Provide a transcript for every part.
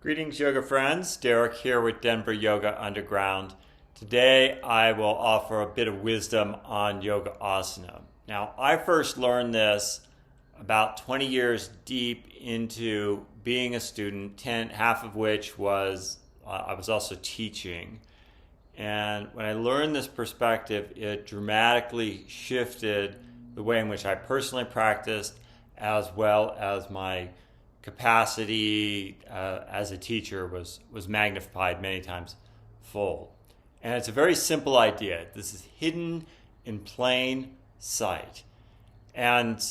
Greetings, yoga friends. Derek here with Denver Yoga Underground. Today I will offer a bit of wisdom on yoga asana. Now, I first learned this about 20 years deep into being a student, half of which was I was also teaching. And when I learned this perspective, it dramatically shifted the way in which I personally practiced, as well as my capacity as a teacher was magnified many times fold. And it's a very simple idea. This is hidden in plain sight. And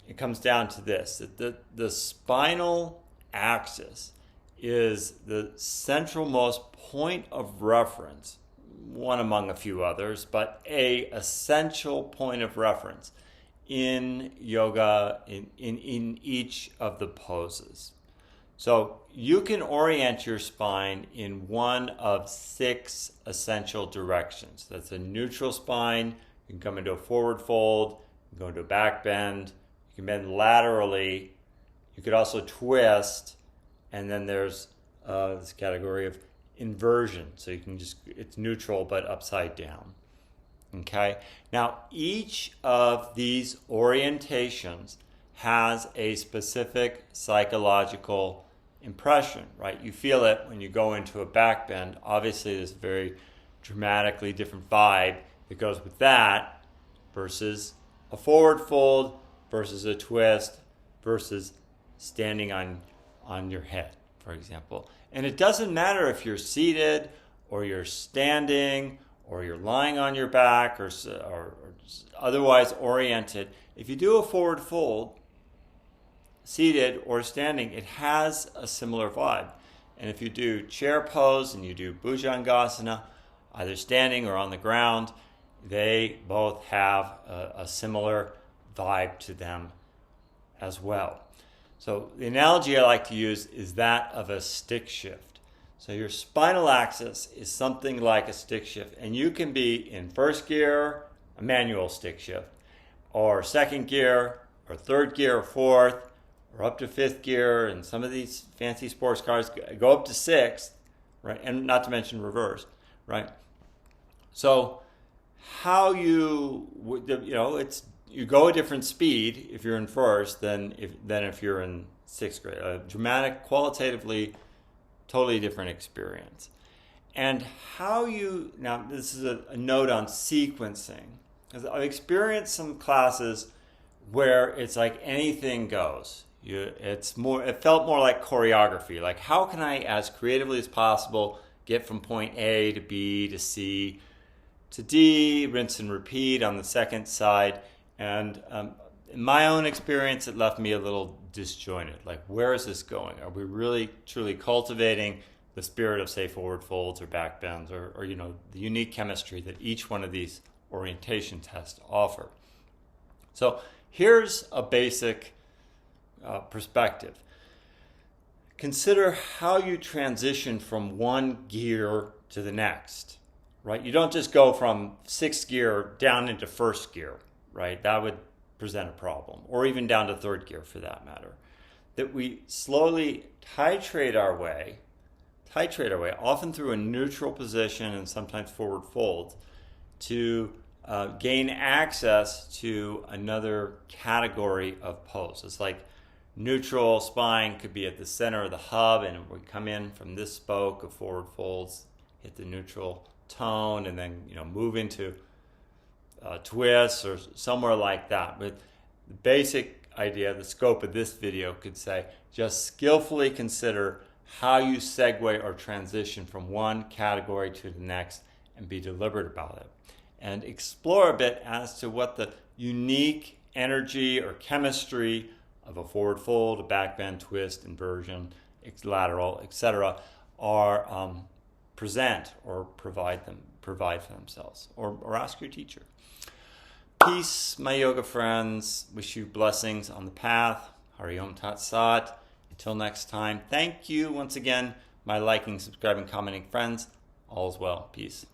it comes down to this, that the spinal axis is the centralmost point of reference, one among a few others, but a essential point of reference in yoga, in each of the poses. So you can orient your spine in one of 6 essential directions. That's a neutral spine. You can come into a forward fold, you can go into a back bend, you can bend laterally, you could also twist, and then there's this category of inversion. So you can it's neutral but upside down. Okay. Now, each of these orientations has a specific psychological impression, right? You feel it when you go into a back bend. Obviously, there's a very dramatically different vibe that goes with that versus a forward fold versus a twist versus standing on your head, for example. And it doesn't matter if you're seated or you're standing or you're lying on your back or otherwise oriented. If you do a forward fold, seated or standing, it has a similar vibe. And if you do chair pose and you do bhujangasana, either standing or on the ground, they both have a similar vibe to them as well. So the analogy I like to use is that of a stick shift. So your spinal axis is something like a stick shift, and you can be in first gear, a manual stick shift, or second gear, or third gear, or fourth, or up to 5th gear, and some of these fancy sports cars go up to 6th, right? And not to mention reverse, right? So how you go a different speed if you're in first than if you're in 6th grade. A dramatic, qualitatively, totally different experience. And now this is a note on sequencing. Because I've experienced some classes where it's like anything goes. It felt more like choreography. Like, how can I, as creatively as possible, get from point A to B to C to D, rinse and repeat on the second side. And in my own experience, it left me a little disjointed. Like, where is this going? Are we really, truly cultivating the spirit of, say, forward folds or back bends or the unique chemistry that each one of these orientations has to offer? So here's a basic perspective. Consider how you transition from one gear to the next, right? You don't just go from 6th gear down into 1st gear, right? That would present a problem, or even down to 3rd gear for that matter. That we slowly titrate our way, often through a neutral position and sometimes forward folds, to gain access to another category of pose. It's like neutral spine could be at the center of the hub, and we come in from this spoke of forward folds, hit the neutral tone, and then move into twists or somewhere like that. But the basic idea, the scope of this video could say, just skillfully consider how you segue or transition from one category to the next and be deliberate about it. And explore a bit as to what the unique energy or chemistry of a forward fold, a back bend, twist, inversion, lateral, etc. are present or provide for themselves, or ask your teacher. Peace, my yoga friends. Wish you blessings on the path. Hari Om Tat Sat. Until next time, thank you once again, my liking, subscribing, commenting friends. All is well. Peace.